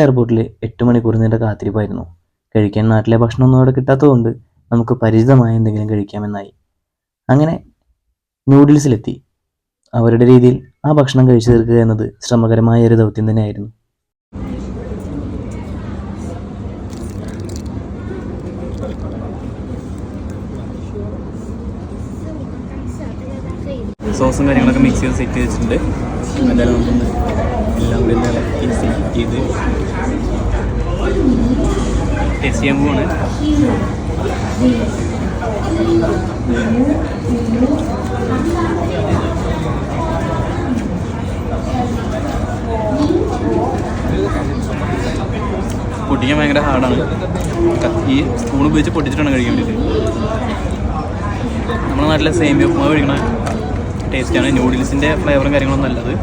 എയർപോർട്ടിൽ 8 മണിക്കൂർ നീണ്ട കാത്തിരിപ്പായിരുന്നു. കഴിക്കാൻ നാട്ടിലെ ഭക്ഷണമൊന്നും അവിടെ കിട്ടാത്തതുകൊണ്ട് നമുക്ക് പരിചിതമായ എന്തെങ്കിലും കഴിക്കാമെന്നായി. അങ്ങനെ നൂഡിൽസിലെത്തി. അവരുടെ രീതിയിൽ ആ ഭക്ഷണം കഴിച്ചു തീർക്കുക എന്നത് ശ്രമകരമായ ഒരു ദൗത്യം തന്നെയായിരുന്നു. സോസും കാര്യങ്ങളൊക്കെ മിക്സ് ചെയ്ത് സെറ്റ് ചെയ്തിട്ടുണ്ട്. എന്തായാലും നമുക്കൊന്ന് എല്ലാം കൂടി ഇളക്കി സെറ്റ് ചെയ്ത് ടേസ്റ്റ് ചെയ്യാൻ പോവാണ്. പൊട്ടിക്കാൻ ഭയങ്കര ഹാർഡാണ്. ഈ സ്പൂൺ ഉപയോഗിച്ച് പൊട്ടിച്ചിട്ടാണ് കഴിക്കാൻ വേണ്ടിയിട്ട്. നമ്മുടെ നാട്ടിലെ സേമിയ ഉപ്പുമാവ് കഴിക്കണ ടേസ്റ്റാണ്. നൂഡിൽസിൻ്റെ ഫ്ലേവറും കാര്യങ്ങളൊന്നും നല്ലത്.